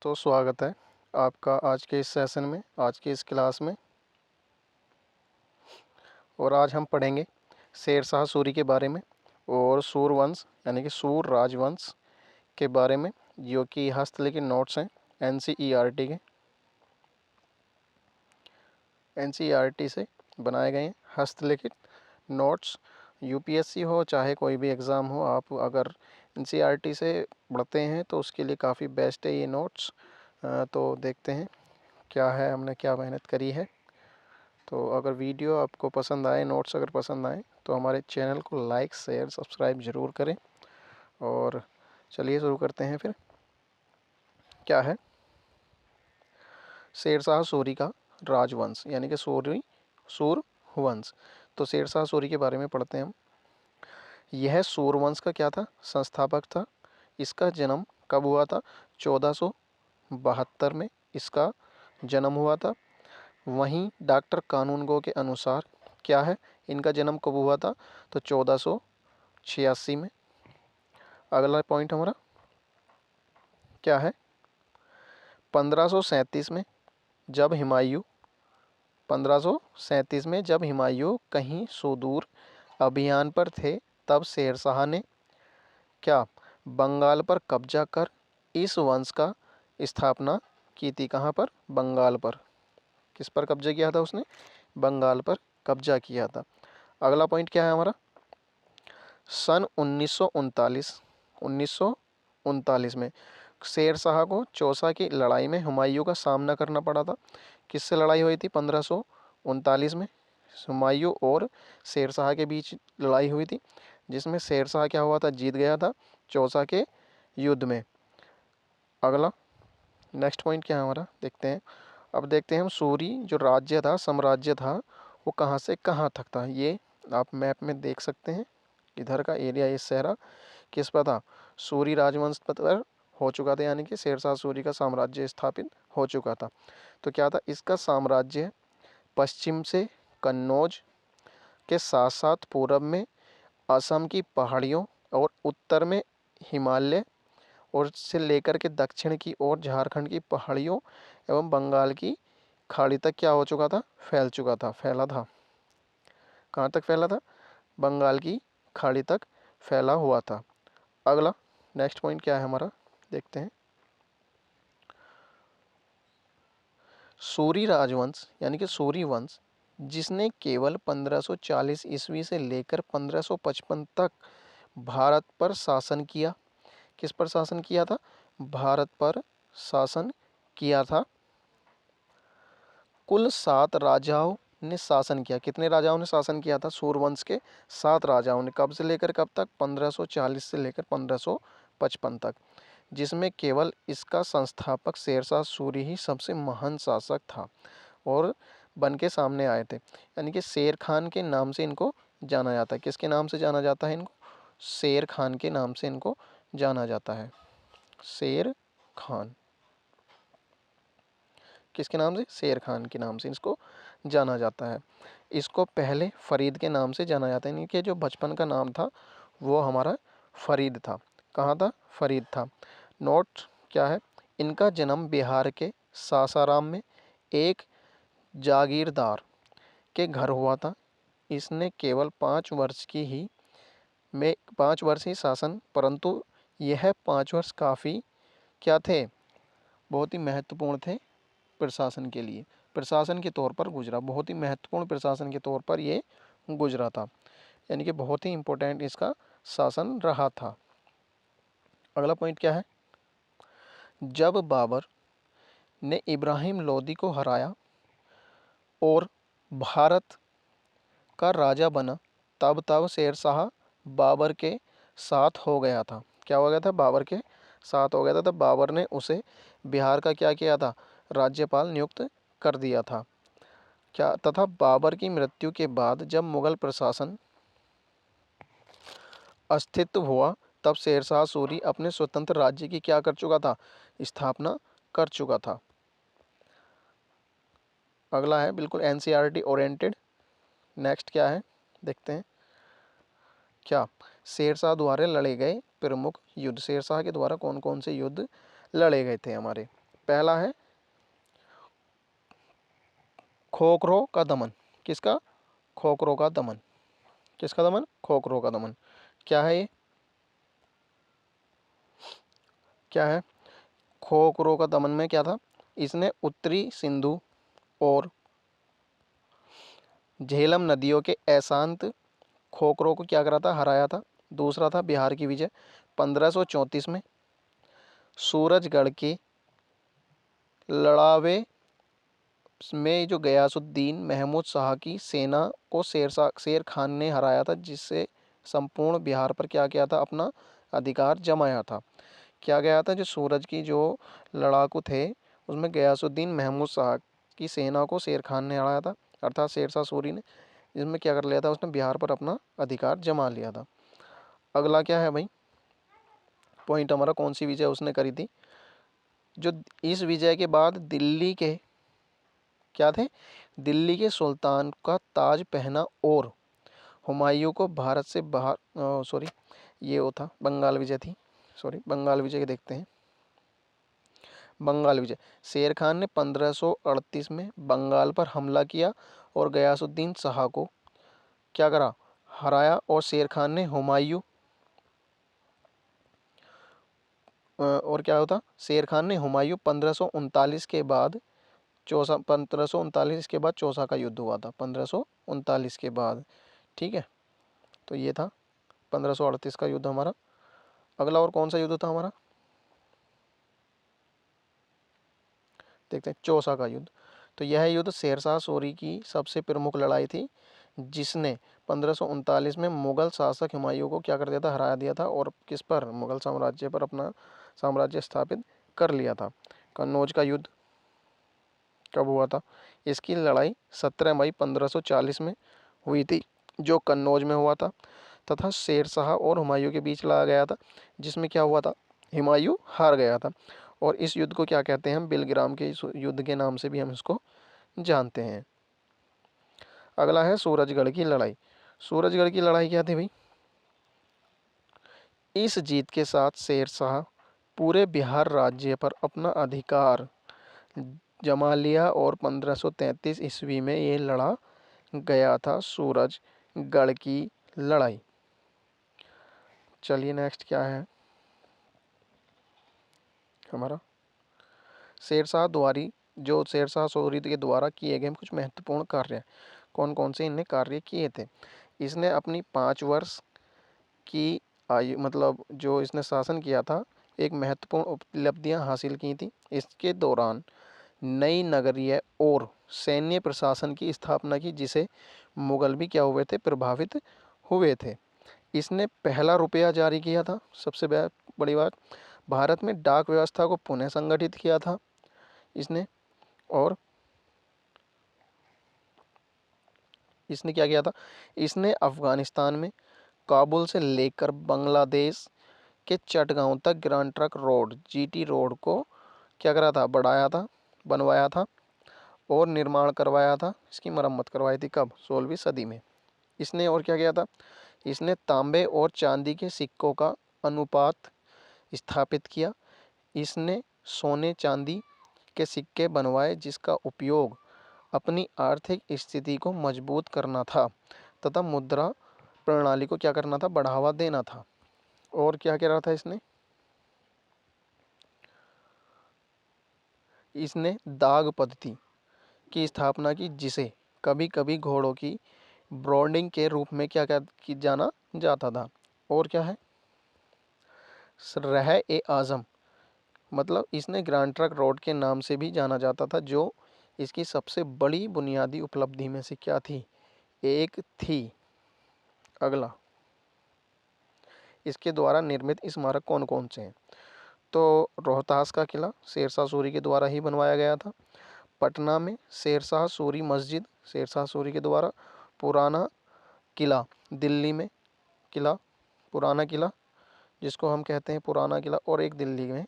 तो स्वागत है आपका आज के इस सेशन में, आज की इस क्लास में। और आज हम पढ़ेंगे शेर शाह सूरी के बारे में और सूरवंश यानी कि सूर राजवंश के बारे में, जो कि हस्तलिखित नोट्स हैं एनसीईआरटी के। एनसीईआरटी से बनाए गए हैं हस्तलिखित नोट्स। यूपीएससी हो चाहे कोई भी एग्ज़ाम हो, आप अगर एनसीईआरटी से पढ़ते हैं तो उसके लिए काफ़ी बेस्ट है ये नोट्स। तो देखते हैं क्या है, हमने क्या मेहनत करी है। तो अगर वीडियो आपको पसंद आए, नोट्स अगर पसंद आए, तो हमारे चैनल को लाइक शेयर सब्सक्राइब ज़रूर करें। और चलिए शुरू करते हैं फिर। क्या है शेर शाह सूरी का राजवंश यानी कि सूरवंश। तो शेर शाह सूरी के बारे में पढ़ते हैं हम। यह सूरवंश का क्या था? संस्थापक था। इसका जन्म कब हुआ था? 1472 में इसका जन्म हुआ था। वहीं डॉक्टर कानूनगो के अनुसार क्या है, इनका जन्म कब हुआ था? तो 1486 में। अगला पॉइंट हमारा क्या है? 1537 में जब हुमायूं 1537 में जब हुमायूं कहीं सुदूर अभियान पर थे, तब शेर शाह ने क्या बंगाल पर कब्जा कर इस वंश का स्थापना की थी। कहाँ पर? बंगाल पर। किस पर कब्जा किया था उसने? बंगाल पर कब्जा किया था। अगला पॉइंट क्या है हमारा? सन 1939 में शेर शाह को चौसा की लड़ाई में हुमायूं का सामना करना पड़ा था। किससे लड़ाई हुई थी? 1539 में हुमायूं और शेर शाह के बीच लड़ाई हुई थी, जिसमें शेर शाह क्या हुआ था? जीत गया था चौसा के युद्ध में। अगला नेक्स्ट पॉइंट क्या है हमारा? देखते हैं। अब देखते हैं हम सूरी जो राज्य था, साम्राज्य था, वो कहाँ से कहाँ तक था। ये आप मैप में देख सकते हैं। इधर का एरिया, ये सहरा किस पर था? सूरी राजवंश पर हो चुका था, यानी कि शेरशाह सूरी का साम्राज्य स्थापित हो चुका था। तो क्या था इसका साम्राज्य? पश्चिम से कन्नौज के साथ साथ पूरब में असम की पहाड़ियों और उत्तर में हिमालय और से लेकर के दक्षिण की ओर झारखंड की पहाड़ियों एवं बंगाल की खाड़ी तक क्या हो चुका था? फैल चुका था, फैला था। कहाँ तक फैला था? बंगाल की खाड़ी तक फैला हुआ था। अगला नेक्स्ट पॉइंट क्या है हमारा? देखते हैं। सूरी राजवंश यानी कि सूरी वंश, जिसने केवल 1540 ईस्वी से लेकर 1555 तक भारत पर शासन किया। किस पर शासन किया था? भारत पर शासन किया था। कुल 7 राजाओं ने शासन किया। कितने राजाओं ने शासन किया था? सूरवंश के 7 राजाओं ने। कब से लेकर कब तक? 1540 से लेकर 1555 तक, जिसमें केवल इसका संस्थापक शेरशाह सूरी ही सबसे महान शासक था और बन के सामने आए थे। यानी कि शेर खान के नाम से इनको जाना जाता है। किसके नाम से जाना जाता है इनको? शेर खान के नाम से इनको जाना जाता है। शेर खान किसके नाम से? शेर खान के नाम से इसको जाना जाता है। इसको पहले फरीद के नाम से जाना जाता है। यानी कि जो बचपन का नाम था वो हमारा फरीद था। कहाँ था? फरीद था। नोट क्या है? इनका जन्म बिहार के सासाराम में एक जागीरदार के घर हुआ था। इसने केवल 5 वर्ष ही शासन, परंतु यह 5 वर्ष काफ़ी क्या थे? बहुत ही महत्वपूर्ण थे प्रशासन के लिए। प्रशासन के तौर पर गुजरा, बहुत ही महत्वपूर्ण प्रशासन के तौर पर ये गुजरा था। यानी कि बहुत ही इम्पोर्टेंट इसका शासन रहा था। अगला पॉइंट क्या है? जब बाबर ने इब्राहिम लोदी को हराया और भारत का राजा बना, तब शेर शाह बाबर के साथ हो गया था। क्या हो गया था? बाबर के साथ हो गया था। तब बाबर ने उसे बिहार का क्या किया था? राज्यपाल नियुक्त कर दिया था। क्या तथा बाबर की मृत्यु के बाद जब मुगल प्रशासन अस्तित्व हुआ, तब शेरशाह सूरी अपने स्वतंत्र राज्य की क्या कर चुका था? स्थापना कर चुका था। अगला है बिल्कुल एनसीईआरटी ओरिएंटेड। नेक्स्ट क्या है? देखते हैं। क्या शेरशाह द्वारा लड़े गए प्रमुख युद्ध? शेरशाह के द्वारा कौन कौन से युद्ध लड़े गए थे हमारे? पहला है खोखरो का दमन। किसका? खोखरो का दमन। किसका दमन? खोखरो का दमन। क्या है ये? क्या है? खोखरो का दमन में क्या था? इसने उत्तरी सिंधु और झेलम नदियों के ऐशांत खोखरों को क्या करा था? हराया था। दूसरा था बिहार की विजय 1534 में सूरजगढ़ के लड़ावे में जो गयासुद्दीन महमूद शाह की सेना को शेर खान ने हराया था, जिससे संपूर्ण बिहार पर क्या किया था? अपना अधिकार जमाया था। क्या गया था? जो सूरज की जो लड़ाकू थे उसमें गयासुद्दीन महमूद शाह की सेना को शेर खान ने हराया था, अर्थात शेरशाह सूरी ने। इसमें क्या कर लिया था? उसने बिहार पर अपना अधिकार जमा लिया था। अगला क्या है भाई? पॉइंट हमारा, कौन सी विजय उसने करी थी? जो इस विजय के बाद दिल्ली के क्या थे? दिल्ली के सुल्तान का ताज पहना और हुमायूं को भारत से बाहर सॉरी ये वो था बंगाल विजय थी। सॉरी, बंगाल विजय के देखते हैं। बंगाल विजय, शेर खान ने 1538 में बंगाल पर हमला किया और गयासुद्दीन शाह को क्या करा? हराया। और शेर खान ने हुमायूं और क्या होता? शेर खान ने हुमायूं 1539 के बाद चौसा 1539 के बाद चौसा का युद्ध हुआ था, 1539 के बाद। ठीक है, तो ये था 1538 का युद्ध हमारा। अगला और कौन सा युद्ध था हमारा? देखते हैं, चौसा का युद्ध। तो यह युद्ध शेरशाह सूरी की सबसे प्रमुख लड़ाई थी, जिसने 1539 में मुगल शासक हुमायूं को क्या कर दिया था? हरा दिया था। और किस पर? मुगल साम्राज्य पर अपना साम्राज्य स्थापित कर लिया था। कन्नौज का युद्ध कब हुआ था? इसकी लड़ाई 17 मई 1540 में हुई थी, जो कन्नौज में हुआ था तथा शेरशाह और हुमायूं के बीच लड़ा गया था, जिसमें क्या हुआ था? हुमायूं हार गया था। और इस युद्ध को क्या कहते हैं? हम बिलग्राम के युद्ध के नाम से भी हम इसको जानते हैं। अगला है सूरजगढ़ की लड़ाई। सूरजगढ़ की लड़ाई क्या थी भाई? इस जीत के साथ शेरशाह पूरे बिहार राज्य पर अपना अधिकार जमा लिया और 1533 ईस्वी में ये लड़ा गया था सूरजगढ़ की लड़ाई। चलिए नेक्स्ट क्या है हमारा? शेरशाह द्वारी, जो शेरशाह सूरी के द्वारा किए गए कुछ महत्वपूर्ण कार्य, कौन कौन से इनने कार्य किए थे? इसने अपनी 5 वर्ष की आयु, मतलब जो इसने शासन किया था, एक महत्वपूर्ण उपलब्धियां हासिल की थी। इसके दौरान नई नगरीय और सैन्य प्रशासन की स्थापना की, जिसे मुगल भी क्या हुए थे? प्रभावित हुए थे। इसने पहला रुपया जारी किया था। सबसे बड़ी बात, भारत में डाक व्यवस्था को पुनः संगठित किया था इसने। और इसने क्या किया था? इसने अफगानिस्तान में काबुल से लेकर बांग्लादेश के चटगांव तक grand trunk road GT road को क्या करा था? बढ़ाया था, बनवाया था और निर्माण करवाया था। इसकी मरम्मत करवाई थी कब? 16वीं सदी में। इसने और क्या किया था? इसने तांबे और चांदी के सिक्कों का अनुपात स्थापित किया। इसने सोने चांदी के सिक्के बनवाए, जिसका उपयोग अपनी आर्थिक स्थिति को मजबूत करना था तथा मुद्रा प्रणाली को क्या करना था? बढ़ावा देना था। और क्या कह रहा था इसने? इसने दाग पद्धति की स्थापना की, जिसे कभी कभी घोड़ों की ब्रॉडिंग के रूप में क्या क्या की जाना जाता था। और क्या है? रह ए आज़म, मतलब इसने ग्रैंड ट्रंक रोड के नाम से भी जाना जाता था, जो इसकी सबसे बड़ी बुनियादी उपलब्धि में से क्या थी? एक थी। अगला, इसके द्वारा निर्मित स्मारक कौन कौन से हैं? तो रोहतास का किला शेरशाह सूरी के द्वारा ही बनवाया गया था। पटना में शेरशाह सूरी मस्जिद शेरशाह सूरी के द्वारा। पुराना किला दिल्ली में, किला पुराना किला जिसको हम कहते हैं पुराना किला, और एक दिल्ली में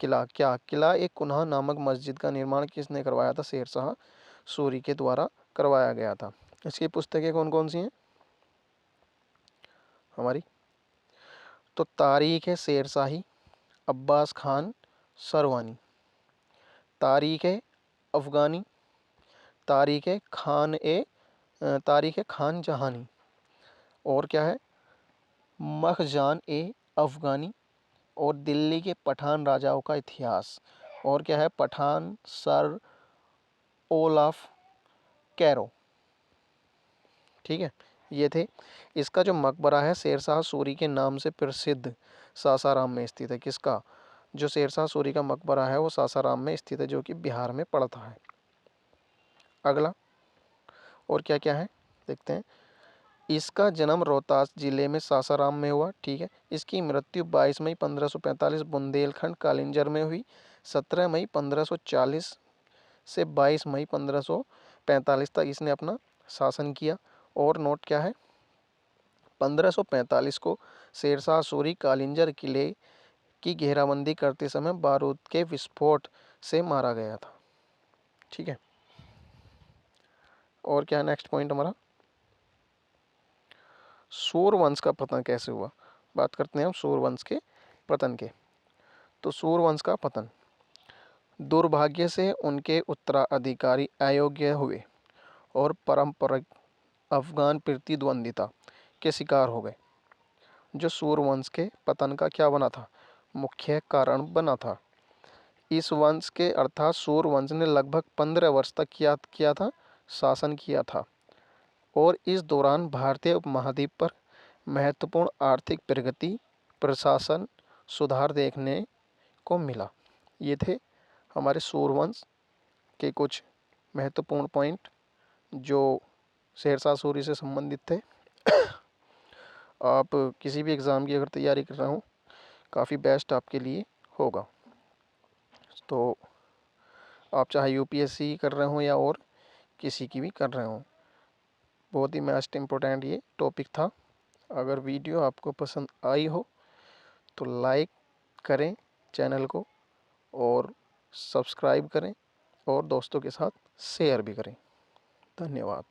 किला। क्या किला? एक कुन्हा नामक मस्जिद का निर्माण किसने करवाया था? शेरशाह सूरी के द्वारा करवाया गया था। इसकी पुस्तकें कौन कौन सी हैं हमारी? तो तारीख है शेरशाही, अब्बास खान सरवानी। तारीख़-ए-अफ़गानी, तारीख़-ए-ख़ान जहानी, और क्या है मख़ज़ान-ए-अफ़गानी, और दिल्ली के पठान राजाओं का इतिहास, और क्या है पठान सर ओलाफ़ कैरो। ठीक है, ये थे। इसका जो मकबरा है शेरशाह सूरी के नाम से प्रसिद्ध सासाराम में स्थित है। किसका? जो शेरशाह सूरी का मकबरा है वो सासाराम में स्थित है, जो कि बिहार में पड़ता है। अगला और क्या क्या है देखते हैं। इसका जन्म रोहतास जिले में सासाराम में हुआ। ठीक है, इसकी मृत्यु 22 मई 1545 बुंदेलखंड कालिंजर में हुई। 17 मई 1540 से 22 मई 1545 तक इसने अपना शासन किया। और नोट क्या है, 1545 को शेरशाह सूरी कालिंजर किले की घेराबंदी करते समय बारूद के विस्फोट से मारा गया था। ठीक है, और क्या है नेक्स्ट पॉइंट हमारा, सूरवंश का पतन कैसे हुआ। बात करते हैं हम सूरवंश के पतन के। तो सूरवंश का पतन, दुर्भाग्य से उनके उत्तराधिकारी अयोग्य हुए और पारंपरिक अफगान प्रतिद्वंदिता के शिकार हो गए, जो सूरवंश के पतन का क्या बना था, मुख्य कारण बना था। इस वंश के अर्थात सूरवंश ने लगभग 15 वर्ष तक किया था शासन किया था, और इस दौरान भारतीय उपमहाद्वीप पर महत्वपूर्ण आर्थिक प्रगति, प्रशासन सुधार देखने को मिला। ये थे हमारे सूरवंश के कुछ महत्वपूर्ण पॉइंट जो शेरशाह सूरी से संबंधित थे। आप किसी भी एग्ज़ाम की अगर तैयारी कर रहे हो, काफ़ी बेस्ट आपके लिए होगा। तो आप चाहे यूपीएससी कर रहे हो या और किसी की भी कर रहे हो, बहुत ही मोस्ट इम्पोर्टेंट ये टॉपिक था। अगर वीडियो आपको पसंद आई हो तो लाइक करें चैनल को, और सब्सक्राइब करें, और दोस्तों के साथ शेयर भी करें। धन्यवाद।